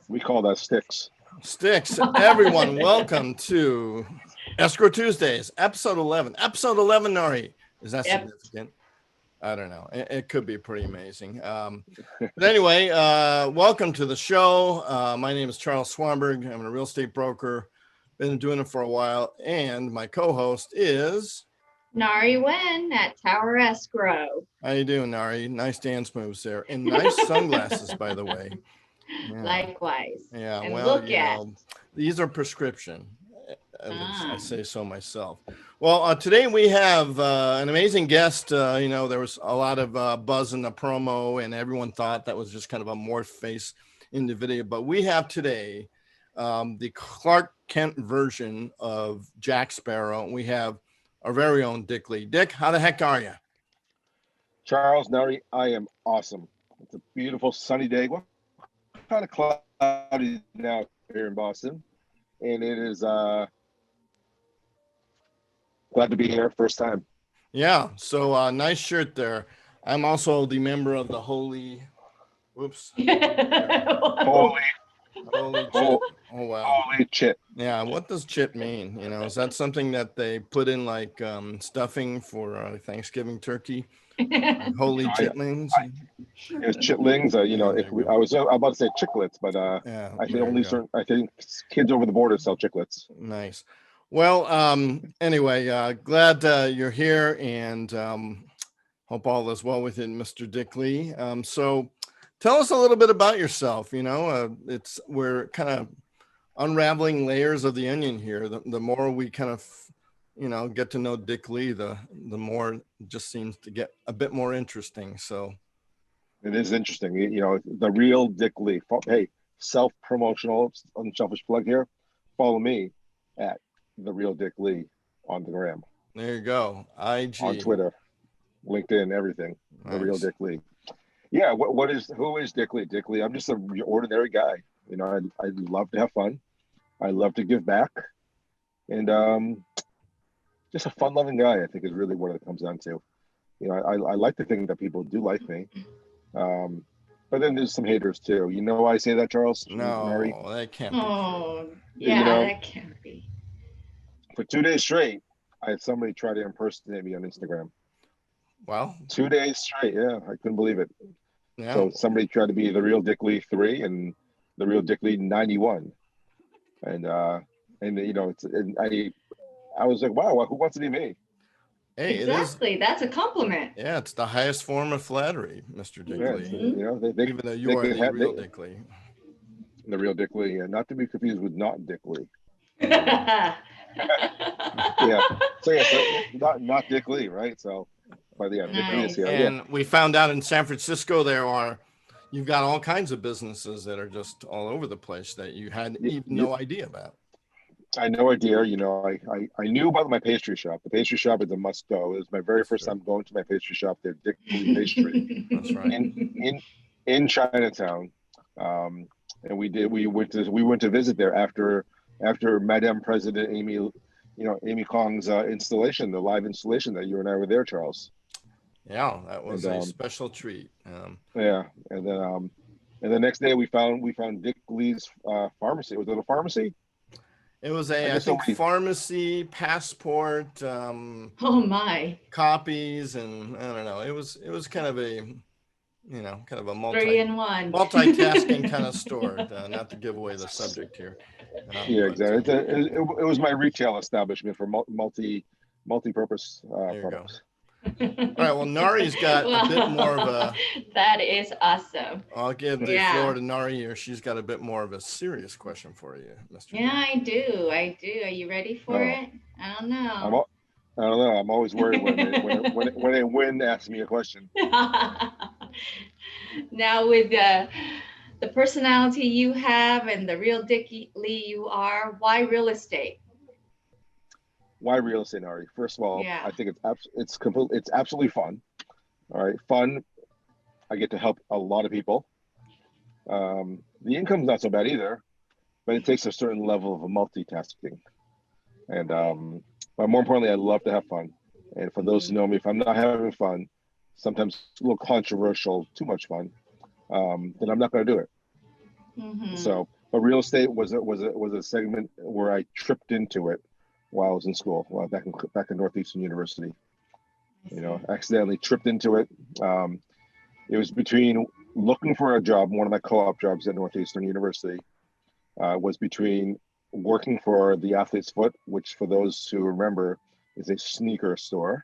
We call that sticks. Sticks. Everyone, welcome to Escrow Tuesdays, episode 11. Episode 11, Nari. Is that significant? I don't know. It could be pretty amazing. But anyway, welcome to the show. My name is Charles Swanberg. I'm a real estate broker. Been doing it for a while. And my co-host is... Nari Wen at Tower Escrow. How you doing, Nari? Nice dance moves there. And nice sunglasses, by the way. Yeah. Likewise. Yeah, and well, you know, these are prescription. At least I say so myself. Well, today we have an amazing guest. You know, there was a lot of buzz in the promo, and everyone thought that was just kind of a morph face in the video. But we have today the Clark Kent version of Jack Sparrow. We have our very own Dick Lee. Dick, how the heck are you? Charles, Nari, I am awesome. It's a beautiful sunny day. What kind of cloudy now here in Boston? And it is glad to be here first time. Yeah, so nice shirt there. I'm also the member of the Holy Holy Chit. Oh wow. Holy chit. Yeah, what does chit mean? You know, is that something that they put in like stuffing for Thanksgiving turkey? Like holy chitlings? It's chitlings. You know, I was about to say chiclets, but yeah, I think kids over the border sell chiclets. Nice. Well, anyway, glad you're here, and hope all is well with it, Mr. Dick Lee. So tell us a little bit about yourself. You know, we're kind of unraveling layers of the onion here. The more we kind of, you know, get to know Dick Lee, the more it just seems to get a bit more interesting. So it is interesting. You know, the real Dick Lee. Hey, self-promotional, unselfish plug here. Follow me at the real Dick Lee on the gram. There you go. IG. On Twitter, LinkedIn, everything. Nice. The real Dick Lee. Yeah. Who is Dick Lee? Dick Lee. I'm just an ordinary guy. You know, I love to have fun. I love to give back, and just a fun-loving guy. I think is really what it comes down to. You know, I like to think that people do like me, but then there's some haters too. You know why I say that, Charles? No, Mary? that can't be. Oh, yeah, you know, that can't be. For 2 days straight, I had somebody try to impersonate me on Instagram. Well, 2 days straight. Yeah, I couldn't believe it. Yeah. So somebody tried to be the real Dick Lee 3 and the real Dick Lee 91, and you know, I was like, wow, who wants to be me? Hey, exactly. That's a compliment. Yeah, it's the highest form of flattery, Mr. Dick Lee. You know, even though you are the real Dick Lee. The real Dick Lee, and not to be confused with not Dick Lee. Yeah. So not Dick Lee, right? So, but yeah, Dick Lee is here. And we found out in San Francisco you've got all kinds of businesses that are just all over the place that you had even no idea about. I had no idea. You know, I knew about my pastry shop. The pastry shop is a must go. It was my very first time going to my pastry shop. They're Dick Lee Pastry. That's right. In Chinatown, and we went to visit there after Madame President Amy Kong's installation, the live installation that you and I were there, Charles. Yeah, that was a special treat. Yeah, and then the next day we found Dick Lee's pharmacy. Was it a pharmacy? It was I think pharmacy, passport, oh my, copies, and I don't know. It was kind of a, you know, kind of a 3-in-1 multitasking kind of store. Not to give away the subject here. Yeah, exactly. It was my retail establishment for multi-purpose products. All right. Well, Nari's got a bit more of a. That is awesome. I'll give the floor to Nari here. She's got a bit more of a serious question for you, Mr. Yeah, I do. Are you ready for it? I don't know. I don't know. I'm always worried when they win. Ask me a question. Now, with the personality you have and the real Dick Lee you are, why real estate? Why real estate, Ari? First of all, I think it's absolutely fun. All right, fun. I get to help a lot of people. The income's not so bad either, but it takes a certain level of multitasking. And but more importantly, I love to have fun. And for those who know me, if I'm not having fun, sometimes a little controversial, too much fun, then I'm not going to do it. So But real estate was a segment where I tripped into it while I was in school, back in Northeastern University. You know, accidentally tripped into it. It was between looking for a job. One of my co-op jobs at Northeastern University was between working for the Athlete's Foot, which for those who remember is a sneaker store.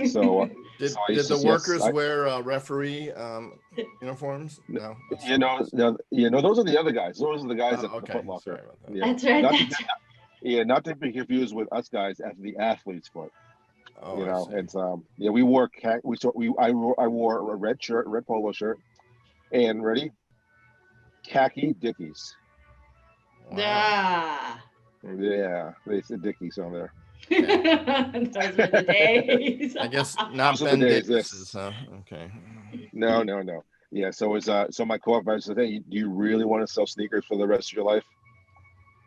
So did the workers wear referee uniforms? No. Those are the other guys. Those are the guys at the Foot Locker. Yeah. That's right. Not to be confused with us guys at the Athlete's Foot. Oh, you know, and we wore I wore a red polo shirt, and ready, khaki Dickies. Wow. Yeah, they said Dickies on there. Those were the days. I guess not Ben Davis's, huh? Okay. No. Yeah, so it was so my co-op advisor said, "Hey, do you really want to sell sneakers for the rest of your life?"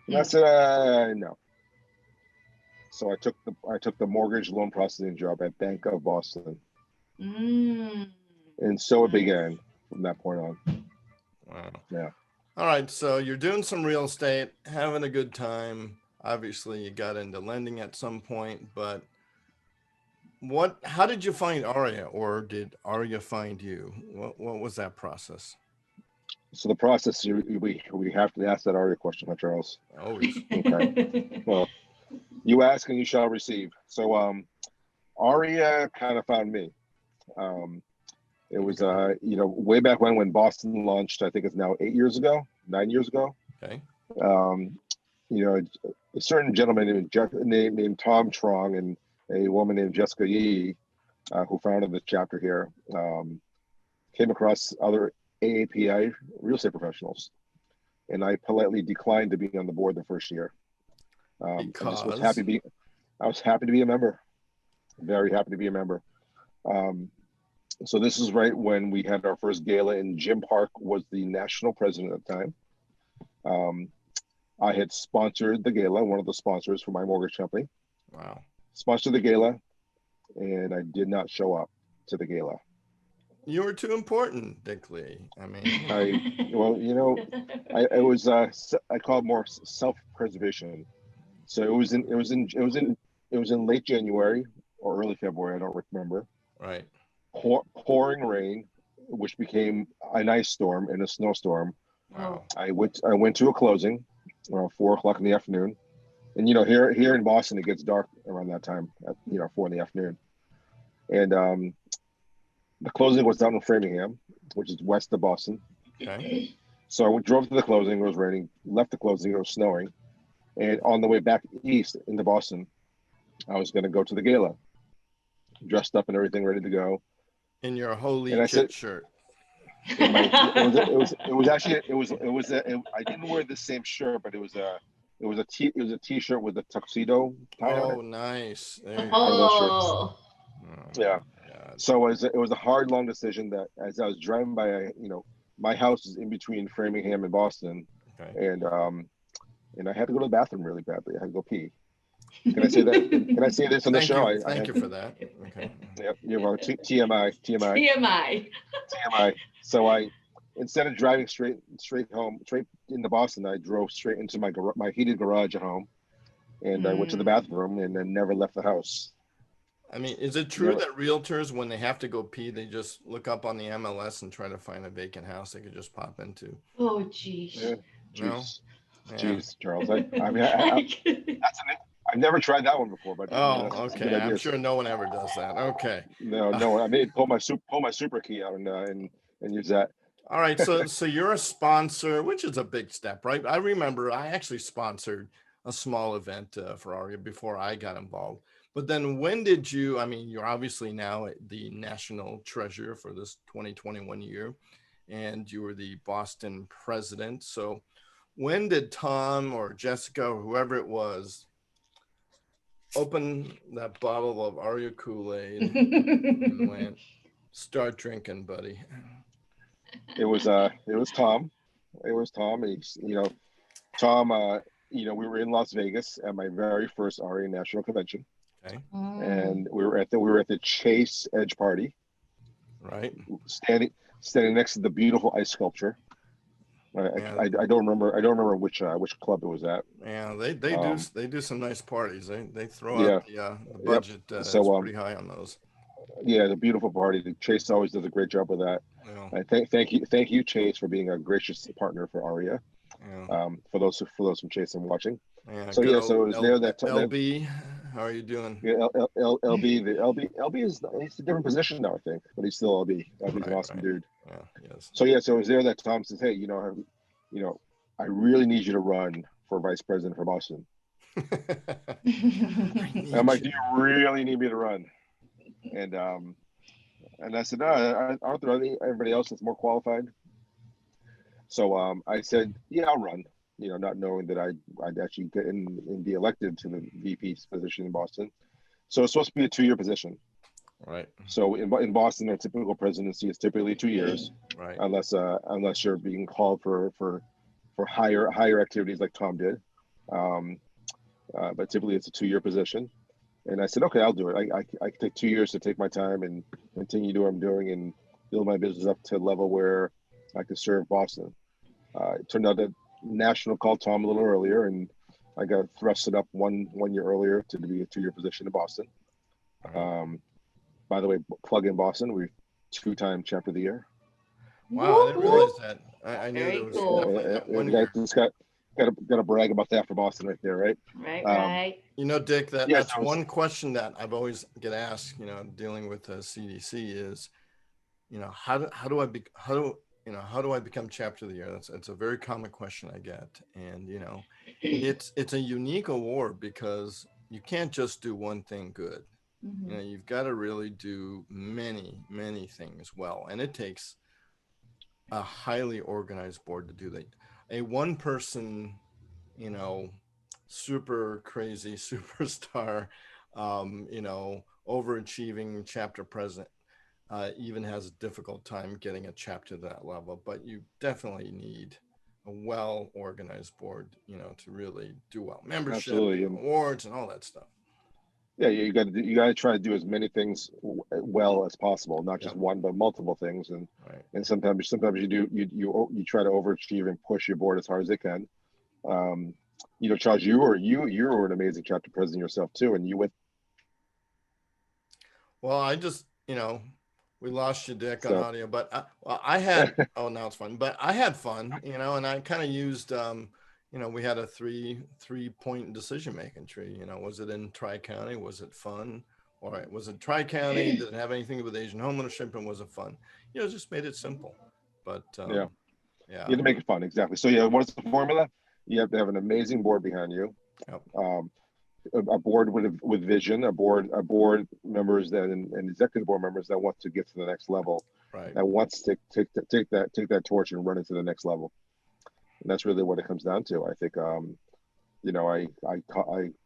And I said, "No." So I took the mortgage loan processing job at Bank of Boston. And so it began from that point on. Wow. Yeah. All right. So you're doing some real estate, having a good time. Obviously, you got into lending at some point, but how did you find Aria, or did Aria find you? What was that process? So the process, we have to ask that Aria question, huh, Charles? Always. Okay. Well, you ask and you shall receive. So Aria kind of found me. It was way back when Boston launched. I think it's now 9 years ago. Okay. A certain gentleman named Tom Trong and a woman named Jessica Yee, who founded the chapter here, came across other AAPI real estate professionals, and I politely declined to be on the board the first year. I was happy to be a member. Very happy to be a member. So this is right when we had our first gala, and Jim Park was the national president at the time. I had sponsored the gala, one of the sponsors for my mortgage company. Wow. Sponsored the gala, and I did not show up to the gala. You were too important, Dick Lee. I mean, I call it more self-preservation. So it was in late January or early February, I don't remember. Right. Pouring rain, which became an ice storm and a snowstorm. Wow. I went to a closing around 4:00 in the afternoon, and here in Boston it gets dark around that time at 4 in the afternoon, and the closing was down in Framingham, which is west of Boston. Okay. So I drove to the closing. It was raining. Left the closing. It was snowing, and on the way back east into Boston, I was going to go to the gala, dressed up and everything, ready to go. In your holy shirt. I didn't wear the same shirt, but it was a t-shirt with a tuxedo tie on it. Oh, nice. Yeah. So it was a hard, long decision that as I was driving by, my house is in between Framingham and Boston. Okay. And I had to go to the bathroom really badly. I had to go pee. Can I say that? Can I say this on the show? Thank you for that. Okay. Yep, you're wrong. TMI. So instead of driving straight into Boston, I drove straight into my heated garage at home, and I went to the bathroom and then never left the house. I mean, is it true that realtors, when they have to go pee, they just look up on the MLS and try to find a vacant house they could just pop into? Oh, geez. Yeah. Jeez. Jeez, Charles. I've never tried that one before, but okay. I'm sure no one ever does that. Okay. No. I may pull my super key out and use that. All right. So you're a sponsor, which is a big step, right? I remember I actually sponsored a small event for Aria before I got involved. But then when did you? I mean, you're obviously now the national treasurer for this 2021 year, and you were the Boston president. So when did Tom or Jessica or whoever it was open that bottle of Aria Kool-Aid and went, start drinking, buddy? It was Tom. It was Tom. Tom. We were in Las Vegas at my very first Aria National Convention. Okay. And we were at the Chase Edge party. Right. Standing next to the beautiful ice sculpture. I don't remember which club it was at. Yeah, they do some nice parties. They throw out the budget. Yep. So it's pretty high on those. Yeah, the beautiful party. Chase always does a great job with that. Yeah. I thank you, Chase, for being a gracious partner for Aria. Yeah. For those from Chase and watching. Yeah, so it was there that LB. How are you doing? Yeah, LB is he's a different position now, I think, but he's still LB. LB's an awesome dude. Yeah, yes. So it was there that Tom says, "Hey, I really need you to run for vice president for Boston." I'm like, "Do you really need me to run?" And I said, "No, Arthur, I think everybody else is more qualified." So I said, "Yeah, I'll run." Not knowing that I'd actually get and be elected to the VP's position in Boston. So it's supposed to be a 2-year position. Right. So in Boston, a typical presidency is typically 2 years, right? Unless you're being called for higher activities like Tom did. But typically it's a 2-year position. And I said, okay, I'll do it. I can take 2 years to take my time and continue doing what I'm doing and build my business up to a level where I could serve Boston. It turned out that National called Tom a little earlier, and I got thrusted up one year earlier to be a 2-year position in Boston. By the way, plug in Boston, we're 2-time chapter of the year. Wow, I didn't realize that. I knew there was cool. One year. Just got to brag about that for Boston right there, right? Right. Dick, that's one question that I've always get asked. Dealing with CDC is, how do I become chapter of the year? It's a very common question I get, and it's a unique award because you can't just do one thing good. Mm-hmm. You've got to really do many things well, and it takes a highly organized board to do that. A one person, super crazy superstar, overachieving chapter president even has a difficult time getting a chapter to that level, but you definitely need a well-organized board, to really do well. Membership, awards, and all that stuff. Yeah, you got to try to do as many things well as possible, not just one, but multiple things. And and sometimes you try to overachieve and push your board as hard as they can. Charles, you were an amazing chapter president yourself too, and you went. Well, I just we lost you, Dick, on audio, but I had now it's fun, but I had fun, and I kind of used we had a three-point decision-making tree. Was it in Tri-County? Was it fun? All right. Was it Tri-County? Did it have anything to do with Asian homeownership? And was it fun? Just made it simple. But yeah. You have to make it fun. Exactly. So what is the formula? You have to have an amazing board behind you. Yep. A board with vision, a board members and executive board members that want to get to the next level. Right. That wants to take that torch and run it to the next level. And that's really what it comes down to. I think, I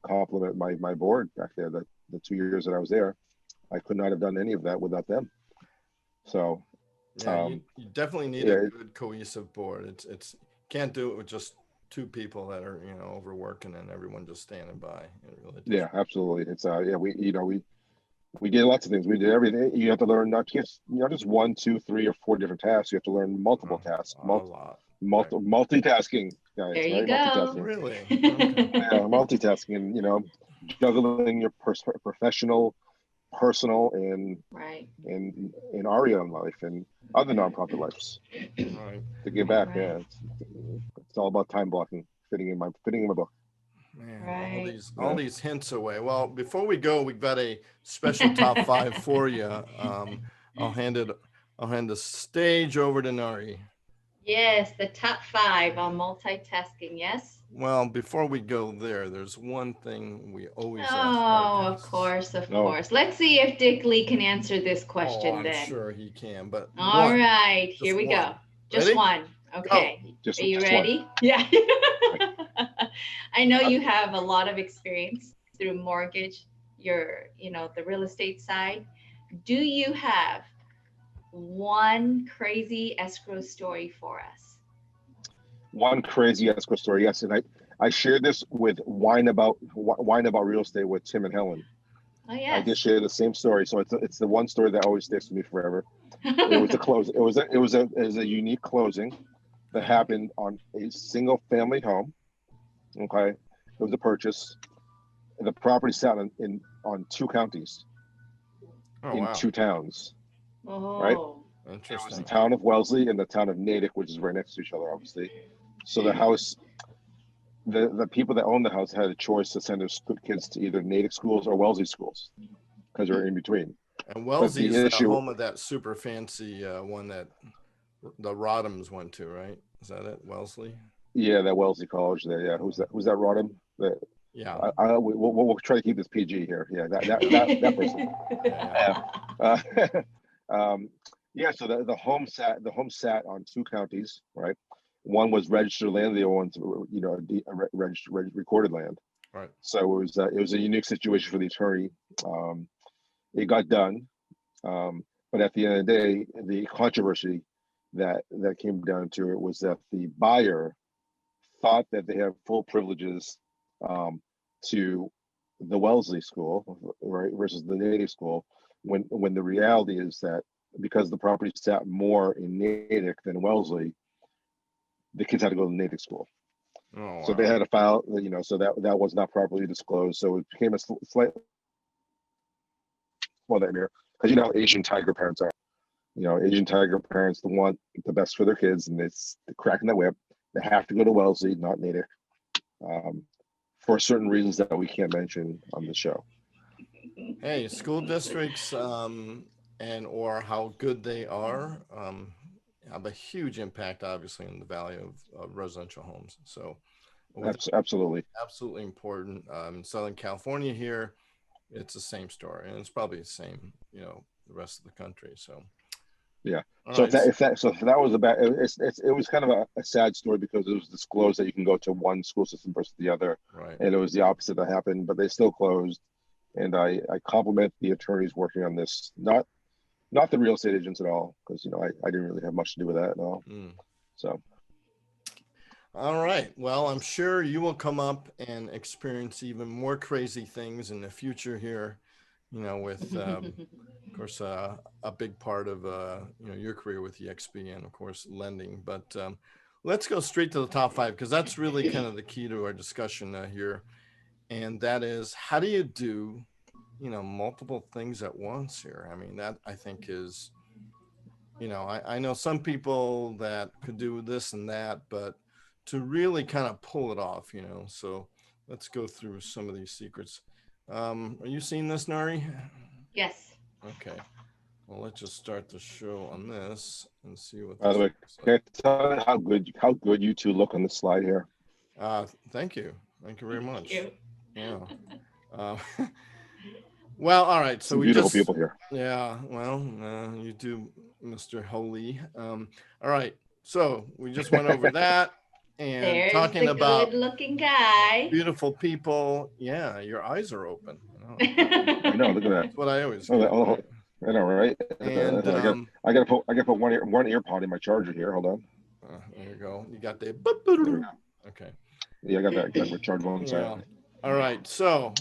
compliment my board back there. The 2 years that I was there, I could not have done any of that without them. So, you definitely need a good cohesive board. It's can't do it with just two people that are overworking and everyone just standing by. It really absolutely. It's we did lots of things. We did everything. You have to learn not just 1, 2, 3, or 4 different tasks. You have to learn multiple tasks. Multitasking, guys. There you right? go. Multitasking. Really? Yeah, multitasking, and juggling your professional, personal, and in Aria life and other nonprofit lives. Right. To give back, it's all about time blocking, fitting in my book. Man, all these hints away. Well, before we go, we've got a special top 5 for you. I'll hand the stage over to Nari. Yes, the top 5 on multitasking. Yes. Well, before we go there, there's one thing we always ask. Of course. Let's see if Dick Lee can answer this question. I'm sure he can. But all right, here we go. Just ready? one. Okay. Are you ready? One. Yeah. I know you have a lot of experience through mortgage, the real estate side. Do you have one crazy escrow story for us? One crazy escrow story, yes. And I shared this with Wine About Real Estate with Tim and Helen. Oh yes. I just shared the same story, so it's the one story that always sticks with me forever. It was a close. It was a unique closing. that happened on a single family home. Okay, it was a purchase. The property sat on 2 counties, in 2 towns, right? Interesting. It was the town of Wellesley and the town of Natick, which is right next to each other, obviously. So the house, the people that owned the house had a choice to send their kids to either Natick schools or Wellesley schools, because they're in between. And Wellesley is the home of that super fancy one that the Rodhams went to, right? Is that it, Wellesley? Yeah, that Wellesley College there. Yeah, who's that? Who's that? Rodham? Yeah. We'll try to keep this PG here. Yeah, that person. Yeah. So the home sat on 2 counties, right? One was registered land, the other one's registered recorded land. Right. So it was a unique situation for the attorney. It got done, but at the end of the day, the controversy that came down to it was that the buyer thought that they have full privileges to the Wellesley school, right, versus the Natick school, when the reality is that because the property sat more in Natick than Wellesley, the kids had to go to the Natick school. Oh, wow. So they had to file, so that was not properly disclosed. So it became a slight nightmare, because Asian tiger parents are. Asian tiger parents want the best for their kids, and it's the crack in the whip. They have to go to Wellesley, not Natick, for certain reasons that we can't mention on the show. Hey, school districts and or how good they are have a huge impact, obviously, on the value of residential homes. So absolutely important. Southern California here, it's the same story, and it's probably the same, the rest of the country. So yeah. So if that was it was kind of a sad story, because it was disclosed that you can go to one school system versus the other, right? And it was the opposite that happened, but they still closed. And I compliment the attorneys working on this, not the real estate agents at all, because I didn't really have much to do with that at all. So. All right. Well, I'm sure you will come up and experience even more crazy things in the future here, with, of course, a big part of, your career with EXP and, of course, lending. But let's go straight to the top 5, because that's really kind of the key to our discussion here. And that is, how do you do, multiple things at once here? I mean, that I think is, I know some people that could do this and that, but to really kind of pull it off, so let's go through some of these secrets. Are you seeing this, Nari? Yes. Okay. Well, let's just start the show on this and see what. By the way, can I tell you how good you two look on the slide here? Thank you very much. Thank you. Yeah. Well, all right. So some beautiful people here. Yeah. Well, you do, Mr. Holy. All right. So we just went over that and there's talking the about good-looking guy. Beautiful people. Yeah, your eyes are open. I know. Look at that. That's what I always. I know, right? And I gotta put one ear pod in my charger here. Hold on. There you go. You got the. Okay. Yeah, I got that. Got my charger on side. All right. So,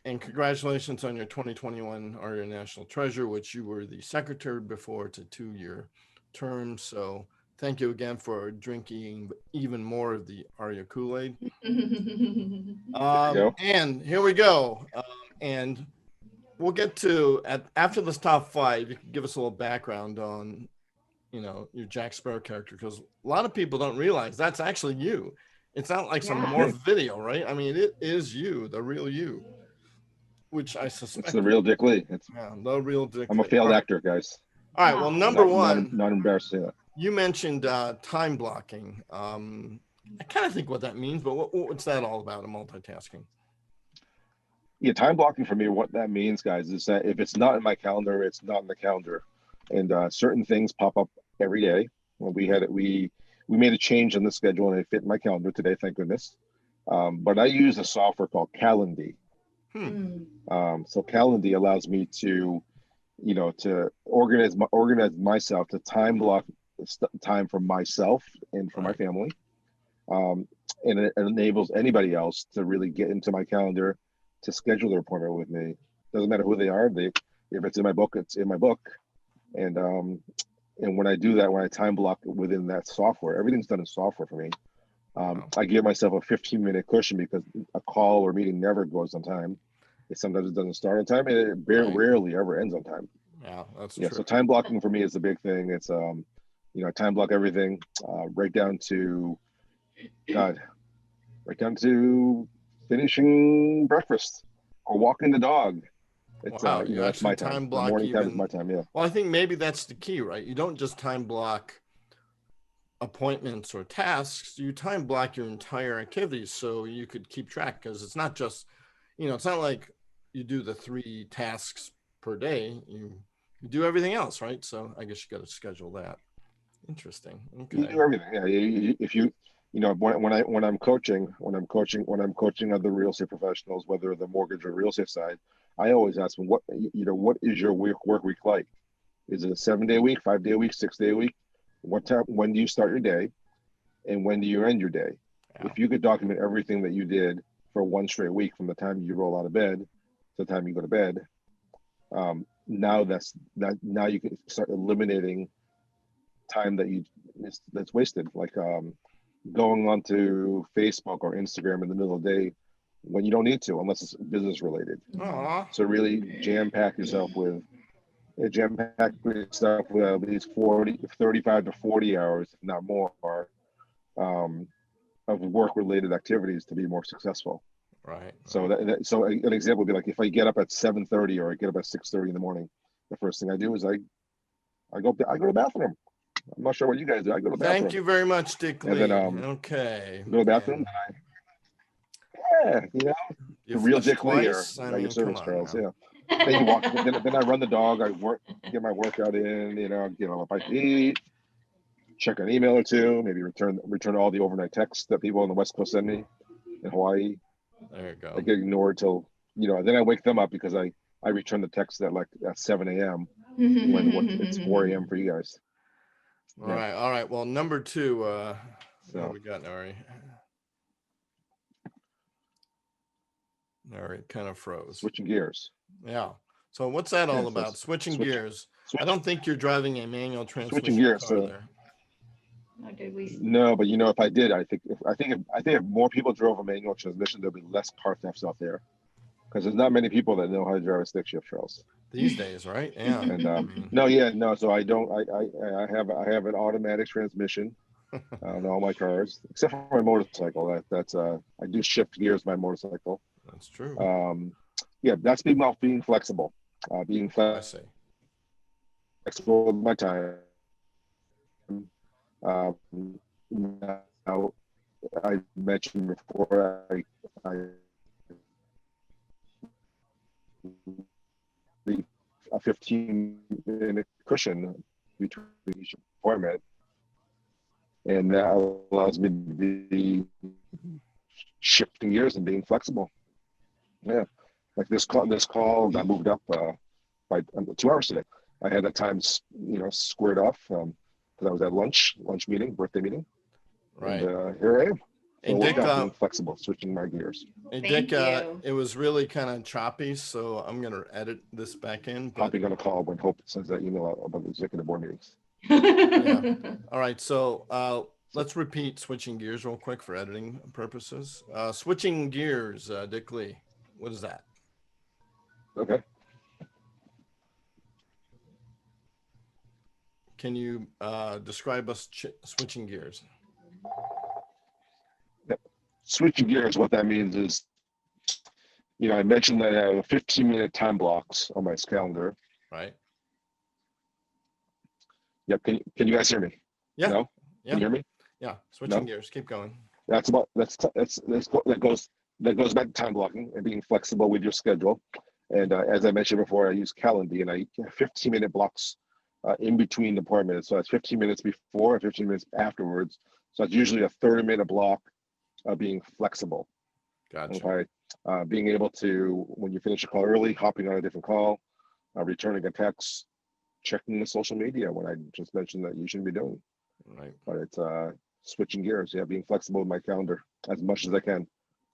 and congratulations on your 2021 Aria National Treasure, which you were the secretary before. It's a 2-year term. So thank you again for drinking even more of the Aria Kool-Aid. And here we go. And we'll get to, after this top 5, you can give us a little background on, your Jack Sparrow character, because a lot of people don't realize that's actually you. It's not like some morph video, right? I mean, it is you, the real you, which I suspect. It's the real Dick Lee. The real Dick Lee. I'm a failed actor, guys. All right. Well, number one. Not embarrassed to say that. You mentioned time blocking. I kind of think what that means, but what's that all about, multitasking? Yeah, time blocking for me, what that means, guys, is that if it's not in my calendar, it's not in the calendar. And certain things pop up every day. Well, we made a change on the schedule, and it fit in my calendar today, thank goodness. But I use a software called Calendly. So Calendly allows me to, to organize myself, to time block time for myself and for my family. And it enables anybody else to really get into my calendar to schedule their appointment with me. Doesn't matter who they are. If it's in my book, it's in my book. And And when I do that, when I time block within that software, everything's done in software for me. I give myself a 15-minute cushion because a call or meeting never goes on time. Sometimes it doesn't start on time, and it rarely ever ends on time. Yeah, that's true. So time blocking for me is a big thing. It's I time block everything, right down to finishing breakfast or walking the dog. It's wow, that's my time. The morning time is my time. Yeah. Well, I think maybe that's the key, right? You don't just time block appointments or tasks. You time block your entire activities so you could keep track, because it's not just, it's not like you do the 3 tasks per day. You do everything else, right? So I guess you got to schedule that. Interesting. Okay. You do everything. Yeah. If you when I'm coaching other real estate professionals, whether the mortgage or real estate side, I always ask them, what is your work week like? Is it a 7-day week, 5-day week, 6-day week? When do you start your day, and when do you end your day? Yeah. If you could document everything that you did for one straight week, from the time you roll out of bed to the time you go to bed, now you can start eliminating time that's wasted, like going onto Facebook or Instagram in the middle of the day when you don't need to, unless it's business related. Aww. So really jam pack yourself with at least 35 to 40 hours, if not more, of work related activities to be more successle. Right. So so an example would be like, if I get up at 7:30 or I get up at 6:30 in the morning, the first thing I do is I go to the bathroom. I'm not sure what you guys do. I go to the bathroom. Thank you very much, Dick Lee. And then, okay. Go to the bathroom. The real Dick Lee here. Your service, Charles. Yeah. Then you walk. then I run the dog. I get my workout in. Get on my feet. Check an email or two. Maybe return all the overnight texts that people on the West Coast send me in Hawaii. There you go. I get ignored till Then I wake them up because I return the text at 7 a.m. when it's 4 a.m. for you guys. All right. Well, number 2. What we got, Nari? Nari kind of froze. Switching gears. Yeah. So what's that all about? Switching gears. I don't think you're driving a manual transmission. Switching gears. There. No, but if I did, I think if more people drove a manual transmission, there'd be less car thefts out there, because there's not many people that know how to drive a stick shift, Charles. These days, right? Yeah. And no. So I don't. I have an automatic transmission on all my cars, except for my motorcycle. I do shift gears my motorcycle. That's true. That's being flexible. Being flexible with my time. Now, I mentioned before, I leave a 15-minute cushion between each appointment, and that allows me to be shifting gears and being flexible. Yeah, like this call got moved up by 2 hours today. I had that time, squared off because I was at birthday meeting. Right. And here I am. And Dick, being flexible, switching my gears. And Dick, it was really kind of choppy, so I'm going to edit this back in. Hopping on a call when Hope sends that email out about the executive board meetings. Yeah. All right. So let's repeat switching gears real quick for editing purposes. Switching gears, Dick Lee. What is that? Okay. Can you describe us switching gears? Yep. Switching gears, what that means is, I mentioned that I have 15-minute time blocks on my calendar. Right. Yep. Can you guys hear me? Yeah. No? Yeah. Can you hear me? Yeah. Switching gears. Keep going. That goes back to time blocking and being flexible with your schedule. And as I mentioned before, I use Calendly, and I 15-minute blocks in between appointments. So it's 15 minutes before and 15 minutes afterwards. So it's usually a 30-minute block of being flexible. Gotcha. Okay. Being able to, when you finish a call early, hopping on a different call, returning a text, checking the social media when I just mentioned that you shouldn't be doing. Right. But it's switching gears. Yeah, being flexible with my calendar as much as I can.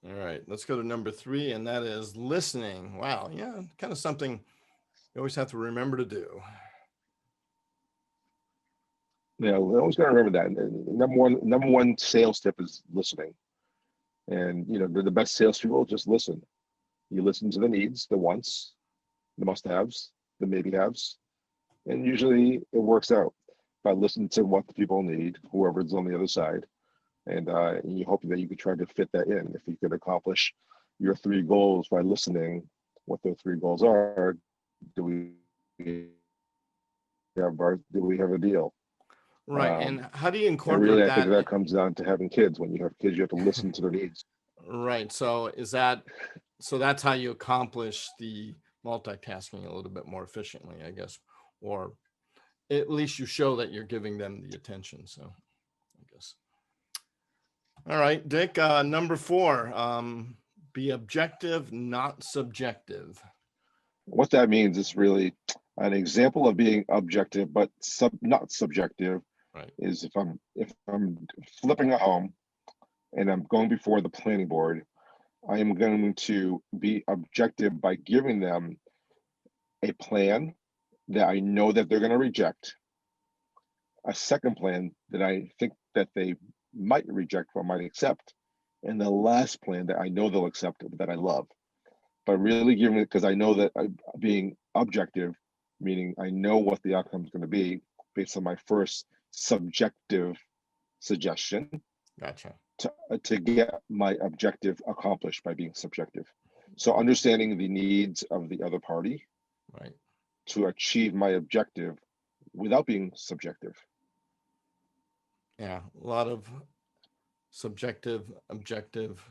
All right. Let's go to number 3, and that is listening. Wow. Yeah. Kind of something you always have to remember to do. You know, we always got to remember that. And number one sales tip is listening. And you know, the best salespeople just listen. You listen to the needs, the wants, the must-haves, the maybe-haves, and usually it works out by listening to what the people need, whoever's on the other side, and you hope that you could try to fit that in. If you could accomplish your 3 goals by listening, what those 3 goals are, do we have a deal? Right. And how do you incorporate really, that? I think that comes down to having kids. When you have kids, you have to listen to their needs. Right. So that's how you accomplish the multitasking a little bit more efficiently, I guess, or at least you show that you're giving them the attention. So I guess. All right, Dick, number 4, be objective, not subjective. What that means is really an example of being objective, but not subjective. Right. Is if I'm flipping a home and I'm going before the planning board, I am going to be objective by giving them a plan that I know that they're going to reject, a second plan that I think that they might reject or might accept, and the last plan that I know they'll accept, that I love. But really giving it, because I know that being objective, meaning I know what the outcome is going to be based on my first subjective suggestion. Gotcha. To get my objective accomplished by being subjective. So understanding the needs of the other party, right, to achieve my objective without being subjective. Yeah, a lot of subjective, objective.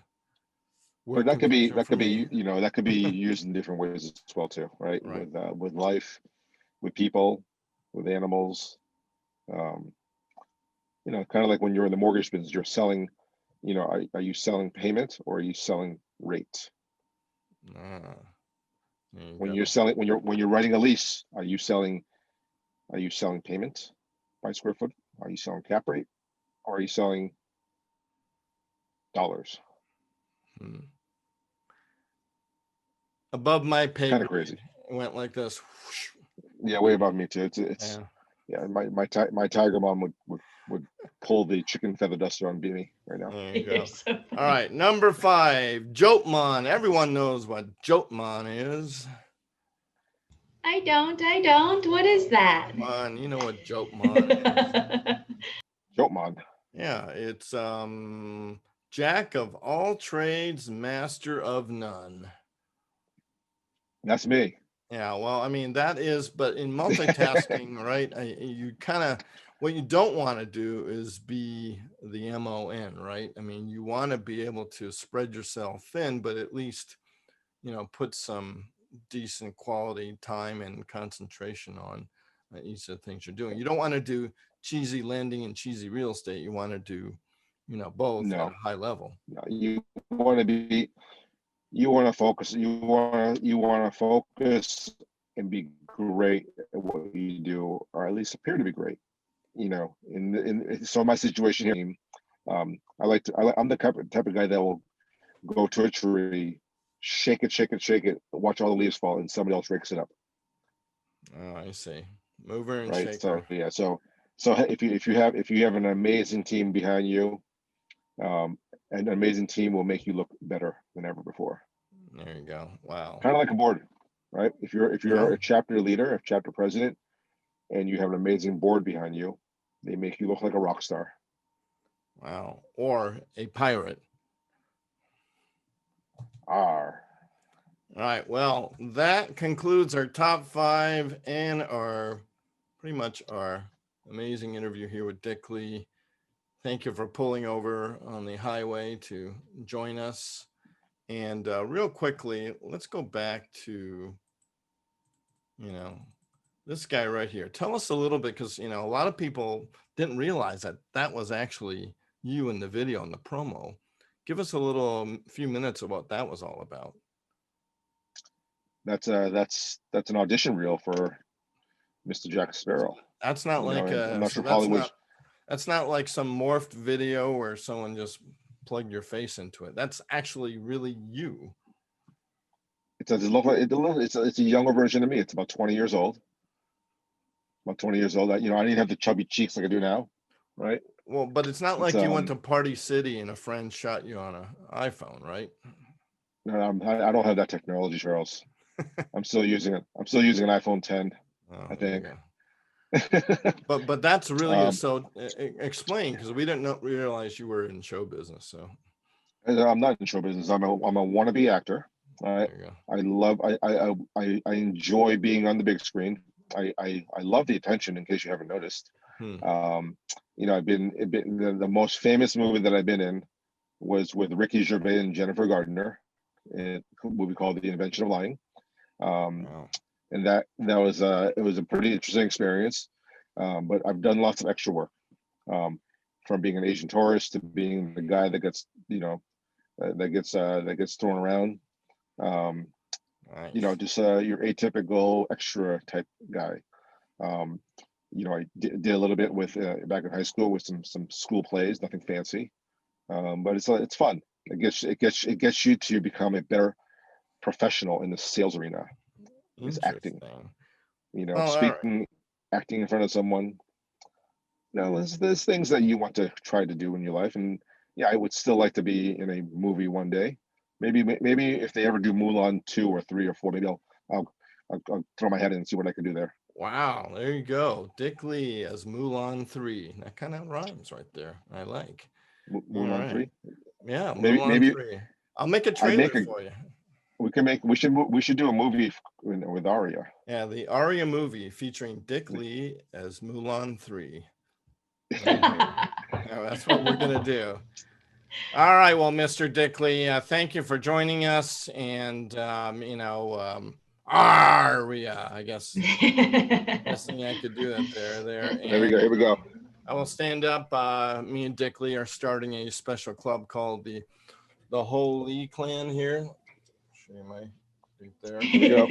But that could be you know, that could be used in different ways as well too, right? With life, with people, with animals. You know, kind of like when you're in the mortgage business, you're selling. You know, are you selling payment or are you selling rate? When you're writing a lease, are you selling payment by square foot? Are you selling cap rate, or are you selling dollars? Above my pay kind of crazy. It went like this. Yeah, way above me too. It's yeah. My tiger mom would pull the chicken feather duster on me right now. There you go. So all right, number 5, Jotmon. Everyone knows what Jotmon is. I don't. What is that? Come on, you know what Jotmon is. Jotmon. Yeah, it's jack of all trades, master of none. That's me. Yeah, well, I mean, that is, but in multitasking, right? You kind of, what you don't want to do is be the MON, right? I mean, you want to be able to spread yourself thin, but at least, you know, put some decent quality time and concentration on each of the things you're doing. You don't want to do cheesy lending and cheesy real estate. You want to do, you know, both at a high level. No, you want to focus. You want to focus and be great at what you do, or at least appear to be great. You know, so my situation here, I'm the type of guy that will go to a tree, shake it, watch all the leaves fall, and somebody else rakes it up. Oh, I see. Mover and shaker. So yeah, so if you have an amazing team behind you, an amazing team will make you look better than ever before. There you go. Wow. Kind of like a board, right? If you're a chapter leader, a chapter president, and you have an amazing board behind you, they make you look like a rock star. Wow. Or a pirate. All right. Well, that concludes our top 5 and pretty much our amazing interview here with Dick Lee. Thank you for pulling over on the highway to join us. And real quickly, let's go back to, you know, this guy right here. Tell us a little bit, because, you know, a lot of people didn't realize that was actually you in the video and the promo. Give us a few minutes of what that was all about. That's an audition reel for Mr. Jack Sparrow. That's not I'm not sure Hollywood. That's not like some morphed video where someone just plugged your face into it. That's actually really you. It's a younger version of me. It's about 20 years old. about 20 years old. I didn't have the chubby cheeks like I do now, right? Well, but it's not like you went to Party City and a friend shot you on an iPhone, right? No, I don't have that technology, Charles. I'm still using it. I'm still using an iPhone 10, I think. But that's really so. Explain, because we didn't realize you were in show business. So I'm not in show business. I'm a wannabe actor. I enjoy being on the big screen. I love the attention. In case you haven't noticed, I've been the most famous movie that I've been in was with Ricky Gervais and Jennifer Gardner, a movie called The Invention of Lying. And that was it was a pretty interesting experience. But I've done lots of extra work, from being an Asian tourist to being the guy that gets that gets thrown around. Nice. Just your atypical extra type guy. I did a little bit with back in high school with some school plays, nothing fancy, but it's fun. It gets you to become a better professional in the sales arena. It's acting. Speaking, acting in front of someone. There's things that you want to try to do in your life, and I would still like to be in a movie one day. Maybe if they ever do Mulan 2 or 3 or 4, maybe I'll throw my head in and see what I can do there. Wow, there you go. Dick Lee as Mulan 3. That kind of rhymes right there. I like Mulan 3. Yeah, maybe 3. I'll make a trailer for you. We should do a movie with Aria. Yeah, the Aria movie featuring Dick Lee as Mulan 3. That's what we're gonna do. All right, well, Mr. Dick Lee, thank you for joining us, and Aria, I guess. Best thing I could do that there. And there we go. Here we go. I will stand up. Me and Dick Lee are starting a special club called the Holy Clan here. Show you my right there. Here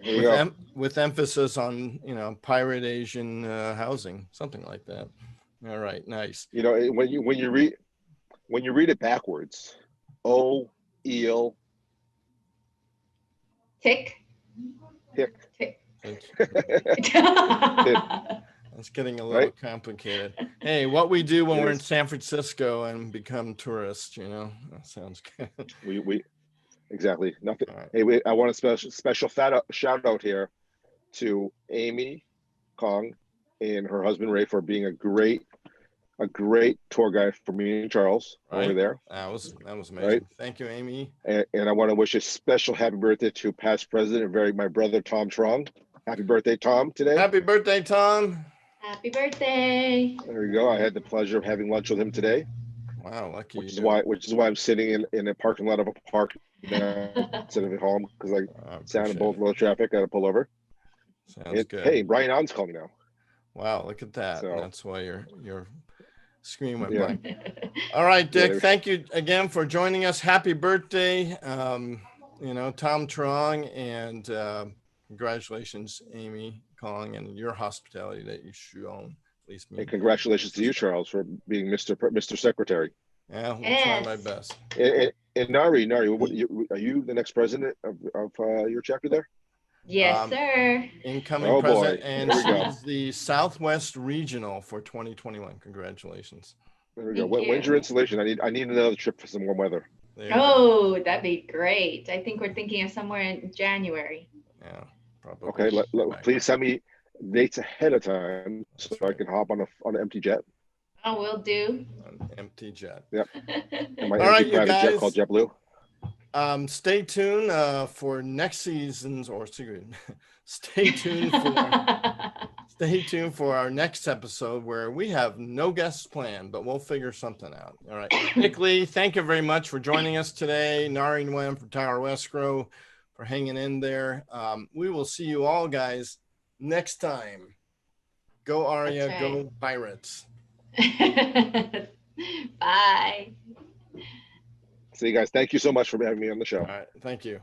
we go. With emphasis on pirate Asian housing, something like that. All right, nice. When you read it backwards, eel. Tick. It's getting a little complicated. Hey, what we do when we're in San Francisco and become tourists, that sounds good. We exactly nothing. Right. Hey, I want a special shout out here to Amy Kong and her husband Ray for being a great tour guide for me and Charles over there. That was amazing. Right? Thank you, Amy. And I want to wish a special happy birthday to past president and my brother Tom Trong. Happy birthday, Tom, today. Happy birthday, Tom. Happy birthday. There you go. I had the pleasure of having lunch with him today. Wow, lucky. Which is why I'm sitting in a parking lot of a park now instead of at home, because I sound in both road traffic. I got to pull over. Sounds good. Hey, Brian On's calling me now. Wow, look at that. So, that's why your screen went blank. All right, Dick. Thank you again for joining us. Happy birthday, Tom Trong, and congratulations, Amy Kong, and your hospitality that you shown. At least me. And congratulations to you, Charles, for being Mr. Secretary. Yeah, we'll try my best. And Nari, are you the next president of your chapter there? Yes, sir. Incoming president, and she's the Southwest Regional for 2021. Congratulations. There we go. When's your installation? I need another trip for some warm weather. That'd be great. I think we're thinking of somewhere in January. Yeah, probably. Okay, please send me dates ahead of time so I can hop on an empty jet. Oh, will do. An empty jet. Yep. And my All right, private jet called JetBlue. Stay tuned for next season's, stay tuned for our next episode where we have no guests planned, but we'll figure something out. All right. Dick Lee, thank you very much for joining us today. Nari Nguyen from Tower Escrow for hanging in there. We will see you all, guys, next time. Go Aria, right. Go Pirates. Bye. See you guys. Thank you so much for having me on the show. All right. Thank you.